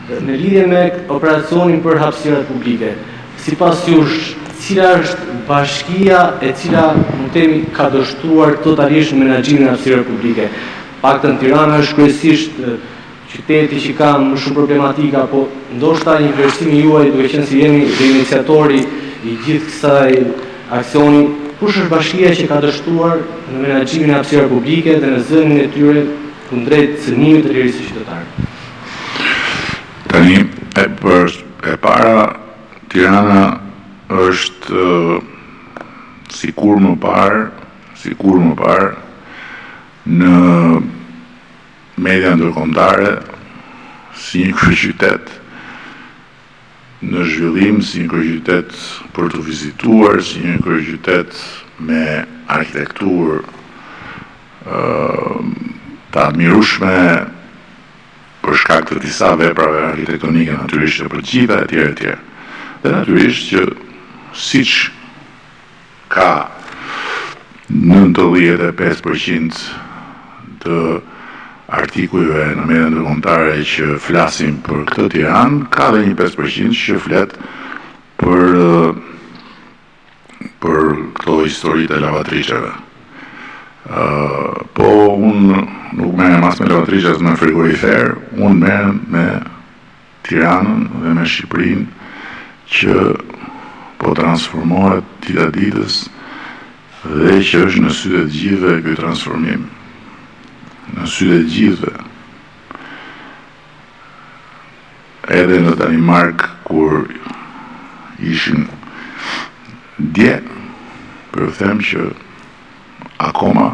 Në lidhje me operacionin për hapësirat publike, sipas jush, cila është bashkia e cila mund të themi ka dështuar totalisht menaxhimin e hapësirave publike? Paktën Tirana është kryesisht qyteti që ka më shumë problematika, po ndoshta një vlerësim juaj duke qenë se jeni iniciatori i gjithë kësaj aksioni, kush është bashkia që ka dështuar në menaxhimin e hapësirave publike dhe në zënien e tyre kundrejt cënimit të lirisë së qytetarit? Tani, e para, Tirana është sikur më parë në media ndërkombëtare si një kryeqytet në zhvillim, si një kryeqytet për të vizituar, si një kryeqytet me arkitekturë të admirueshme për shkak të disa veprave arkitektonike natyrisht të përgjithshme etj. Dhe natyrisht që siç ka 95% të artikujve në media ndërkombëtare që flasin për këtë Tiranë, ka dhe një 5% që flet për këto histori të lavatrisheve. Po unë nuk merrem as me lavatrishas me frigorifer, unë merrem me Tiranën dhe me Shqipërinë që po transformohet dita ditës dhe që është në sytë të gjithëve ky transformim. Në sytë të gjithëve. Edhe në Danimark kur ishin dje, për të them që akoma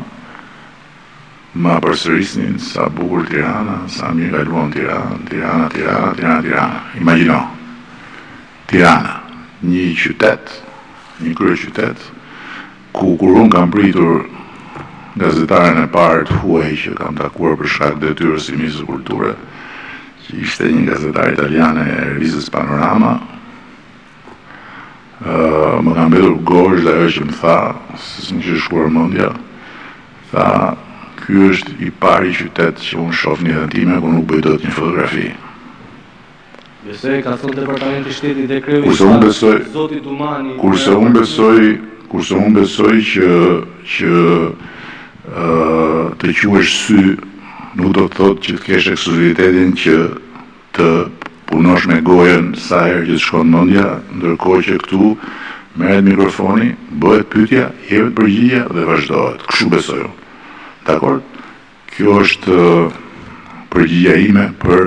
ma përsërisnin sa bukur Tirana, sa mirë kaluam Tirana. Imagjino. Tirana, një qytet, një kryeqytet, kur unë kam pritur gazetaren e parë të huaj që kam takuar për shkak detyrës si ministër kulture, që ishte një gazetar italiane e revistës Panorama, më kam mbetur gosh dhe ajo që më tha, se s'më kishte shkuar mendja, tha, ky është i pari qytet që unë shoh në jetën time ku nuk bëj dot një fotografi. Besoj ka thënë departamenti i shtetit dhe kreu Zoti Dumani. Kurse unë besoj që të quhesh sy nuk do të thotë që të kesh eksklusivitetin që të punosh me gojën sa herë që të shkon mendja, ndërkohë që këtu merret mikrofoni, bëhet pyetja, jepet përgjigje dhe vazhdohet. Kështu besoj unë. Dakor? Kjo është përgjigjja ime për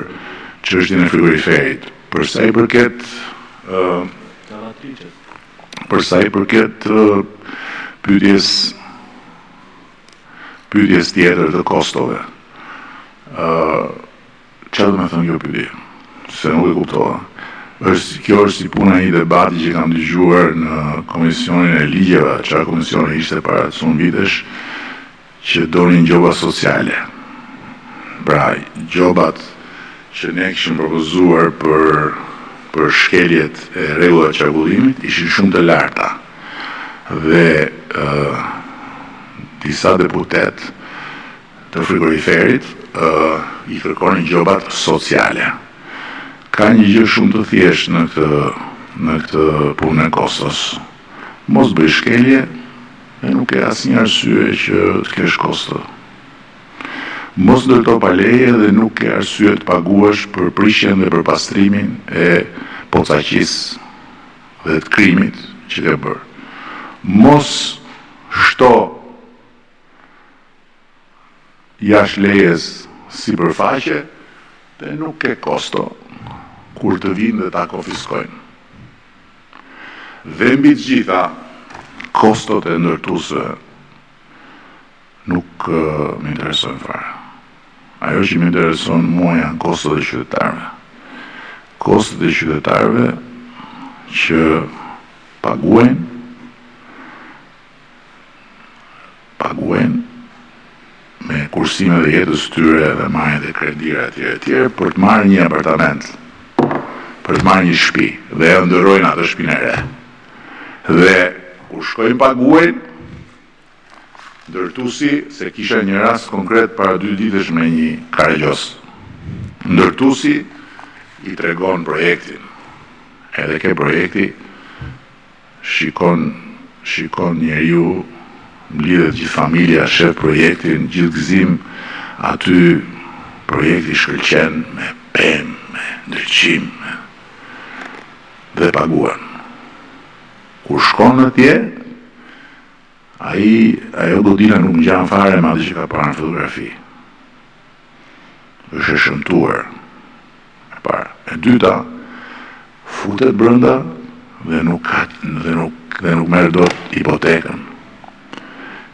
çështjen e frigoriferit. Për sa i përket pyetjes tjetër të kostove. Çfarë do të thonë kjo pyetje? Se nuk e kuptova. Kjo është si puna e një debati që kam dëgjuar në komisionin e ligjeve, çfarë komisioni ishte para shumë vitesh, që donin gjoba sociale. Pra, gjobat që ne kishim propozuar për shkeljet e rregullave të qarkullimit ishin shumë të larta. Dhe disa deputet të frigoriferit i kërkonin gjobat sociale. Ka një gjë shumë të thjeshtë në këtë punë e kostos. Mos bëj shkelje e nuk e asnjë arsye që të kesh kosto. Mos ndërto pa leje dhe nuk ke arsye të paguash për prishjen dhe për pastrimin e pocaqisë dhe të krimit që ke bërë. Mos shto jashtë lejes sipërfaqe dhe nuk ke kosto kur të vinë dhe ta konfiskojnë. Dhe mbi të gjitha, kostot e ndërtuesve nuk më interesojnë fare. Ajo që më intereson mua janë kostot e qytetarëve. Kostot e qytetarëve që paguajnë me kursimet e jetës tyre dhe marrjen e kredira etj. Për të marrë një apartament, për të marrë një shtëpi dhe e ndërrojnë atë shtëpinë e re. Dhe kur shkojnë paguajnë, ndërtuesi, se kisha një rast konkret para 2 ditësh me një karregjos. Ndërtuesi i tregon projektin. Edhe ke projekti shikon njeriu, mblidhet gjithë familja, shef projektin, gjithë gëzim, aty projekti shkëlqen me pemë, me ndryqim, dhe paguan. Kur shkon në tje, ajo godina nuk ngjan fare me atë që ka parë në fotografi. Është e shëmtuar. E para. E dyta, futet brenda dhe nuk merr dot hipotekën.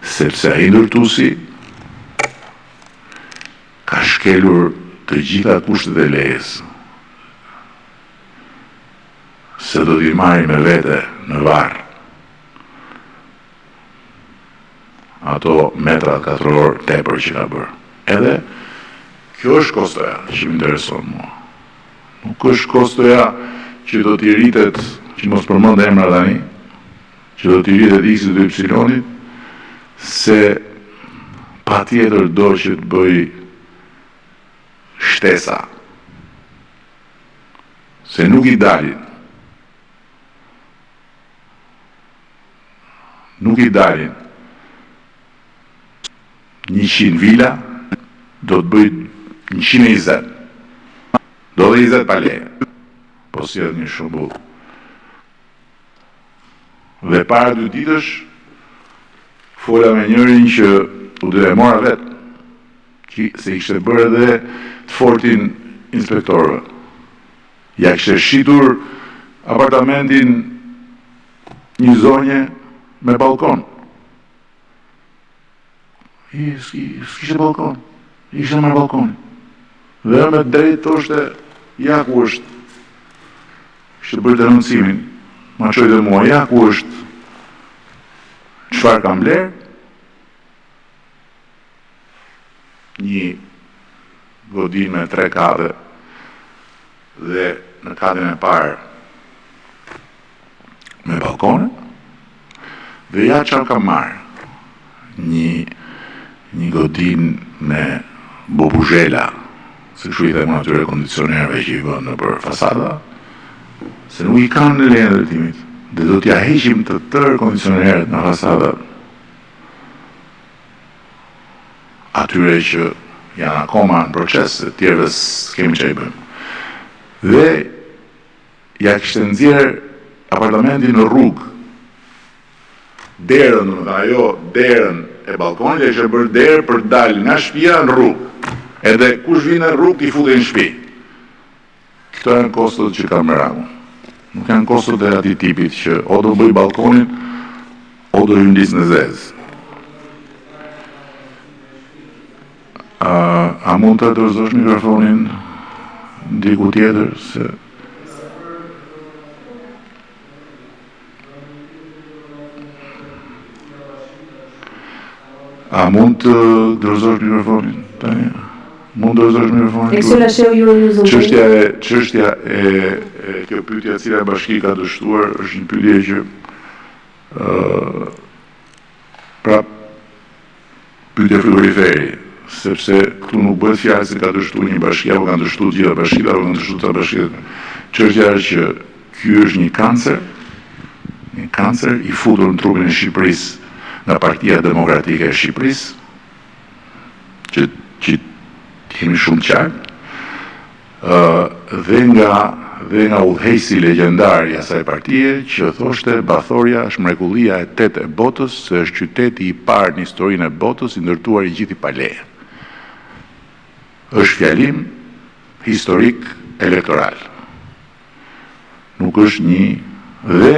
Sepse ai ndërtuesi ka shkelur të gjitha kushtet e lejes. Se do t'i marri me vete në varr ato metrat katror tepër që ka bërë. Edhe kjo është kostoja që më intereson mua. Nuk është kostoja që do t'i rritet, që mos përmend emra tani, që do t'i rritet X-i dhe Y-i, se patjetër do që të bëj shtesa. Se nuk i dalin. Nuk i dalin 100 vila, do të bëj 120. Do dhe 20 pa leje. Po si edhe një shembull. Dhe para 2 ditësh, fola me njërin që u dhe mora vetë, se ishte bërë edhe të fortin inspektorëve. Ja kishte shitur apartamentin një zonje me balkon. S'kishte balkon. Ishte me balkon. Dhe me drejt thoshte, ja ku është. Ishte bërë denoncimin. Ma qoj dhe mua, ja ku është. Çfarë kam bler? Një godin me 3 kate dhe në katin e parë me balkone. Dhe ja çfarë kam marrë? Një godin me bobuzhela, se kështu i them atyre kondicionerëve që i vënë nëpër fasada, se nuk i kanë në lejen e ndërtimit. Dhe do t'ja heqim të tërë kondicionerët në fasada atyre që janë akoma në proces, të tjerëve s'kemi që i bëjmë. Dhe ja kishte nxjerr apartamentin në rrugë. Derën, ajo derën e balkonit e kishte bërë derë për të dalë nga shtëpia në rrugë. Edhe kush vinë në rrugë t'i futej në shtëpi. Këto janë kostot që ka Meraku. Nuk janë kostot e atij tipit që o do bëj balkonin, o do hyndis në zezë. A mund të dorëzosh mikrofonin diku tjetër se a mund të dorëzosh mikrofonin tani? Mund të dorëzosh mikrofonin? Çështja e kjo pyetje e cila bashkia ka dështuar është një pyetje që pra pyetje frigoriferi, sepse këtu nuk bëhet fjalë se ka dështuar një bashki apo kanë dështuar gjitha bashkitë apo kanë dështuar të bashkitë. Çështja është që ky është një kancer i futur në trupin e Shqipërisë nga Partia Demokratike e Shqipërisë, që jemi shumë qartë, dhe nga udhëheqësi legjendar i asaj partie që thoshte Bathorja është mrekullia e 8 e botës, se është qyteti i parë në historinë e botës i ndërtuar i gjithë pa leje. Është fjalim historik elektoral. Nuk është një dhe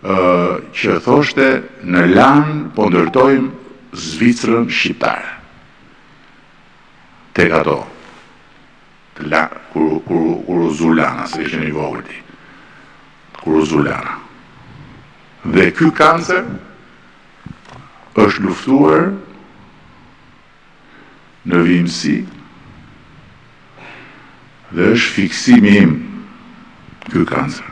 që thoshte në LAN po ndërtojmë Zvicrën shqiptare. Tek ato. Kur u Zulana, se ishte një vogël ti. Kur u Zulana. Dhe ky kancer është luftuar në vimësi dhe është fiksimi im ky kancer.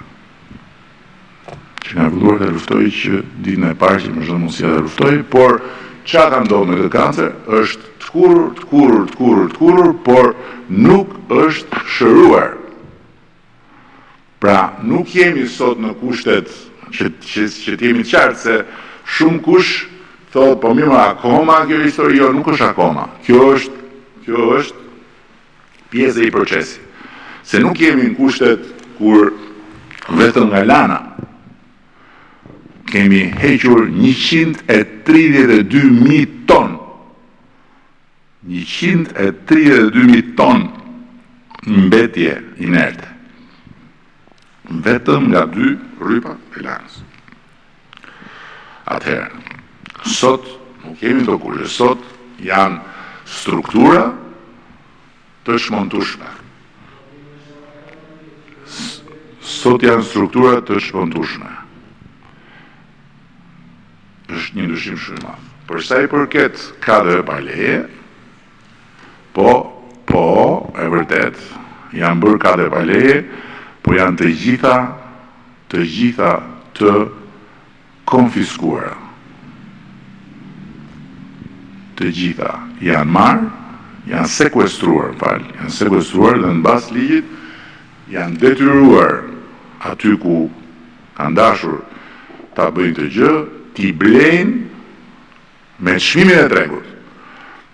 Që nga vëlluar të luftoj që ditën e parë që më zhënë mundësia të luftoj, por qa ka ndodhë me këtë kancer është të kurur, por nuk është shëruar. Pra, nuk jemi sot në kushtet që t'jemi qartë se shumë kush thot, po mirë, akoma kjo histori, jo, nuk është akoma. Kjo është pjesë e i procesi. Se nuk jemi në kushtet kur vetëm nga lana kemi hequr 132.000 ton. 132.000 ton mbetje inerte. Vetëm nga 2 rrypa e lanës. Atëherë, sot nuk kemi të kushte, sot janë struktura të shmontueshme. Sot janë struktura të shmontueshme. Është një ndryshim shumë i madh. Për sa i përket kadreve pa leje, po, e vërtet, janë bërë kadre pa leje, po janë të gjitha të konfiskuara. Të gjitha janë marrë, janë sekuestruar dhe në bazë ligjit janë detyruar aty ku kanë dashur ta bëjnë të gjë, t'i blejnë me çmimin e tregut.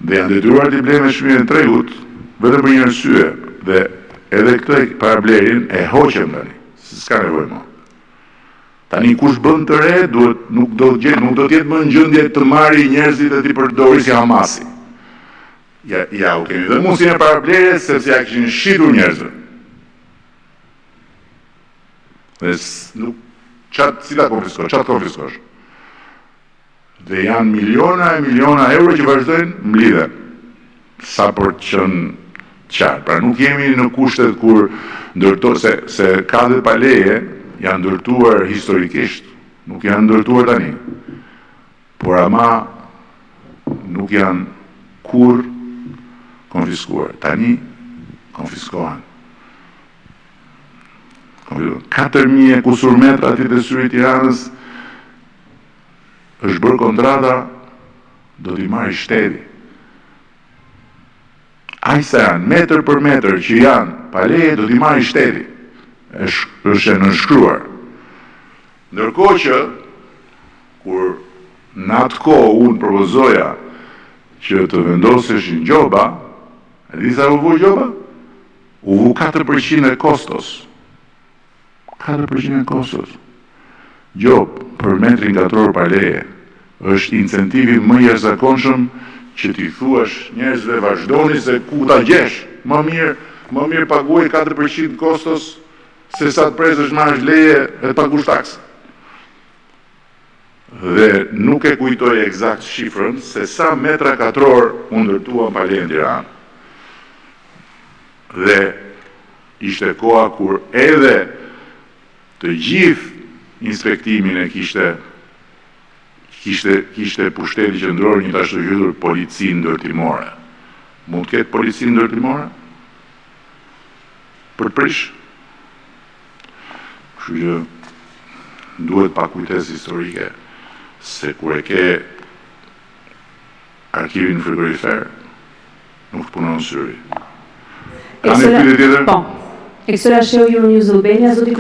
Dhe janë detyruar t'i blejnë me çmimin e tregut vetëm për një arsye, dhe edhe këtë parablerin e hoqem tani, se s'ka nevojë më. Tani kush bën të re, nuk do të jetë më në gjendje të marrë njerëzit e t'i përdori si Hamasi. Ja, u kemi dhe mundësinë e parablerjes sepse ja kishin shitur njerëzve. Dhe si ta konfiskosh? Dhe janë miliona e miliona euro që vazhdojnë mblidhen. Sa për të qenë qartë. Pra nuk jemi në kushtet kur se kadret pa leje janë ndërtuar historikisht, nuk janë ndërtuar tani. Por ama nuk janë kur konfiskuar. Tani konfiskohen. 4.000 kusur metra aty te syri i Tiranës është bërë kontrata, do t'i marrë shteti. Ajsa janë, metër për metër që janë pa leje, do t'i marrë shteti. Është e nënshkruar. Ndërkohë që, kur në atë kohë unë propozoja që të vendoseshin gjoba, e di sa u vu gjoba? U vu 4% e kostos. 4% e kostos. Gjobë për metrin katror pa leje është incentivi më i jashtëzakonshëm që t'i thuash njerëzve vazhdoni se ku ta gjesh. Më mirë paguaj 4% kostos se sa të presësh marrësh leje e të pagush taksë. Dhe nuk e kujtoj eksakt shifrën se sa metra katror u ndërtuan pa leje në Tiranë. Dhe ishte koha kur edhe të gjithë inspektimin e kishte pushteti qendror një tash të quajtur polici ndërtimore. Mund të ketë polici ndërtimore? Për të prish? Kështu që duhet pa kujtesë historike se kur e ke arkivin frigorifer, nuk të punon syri. Po. Ekstra sheu Euronews Albania, zoti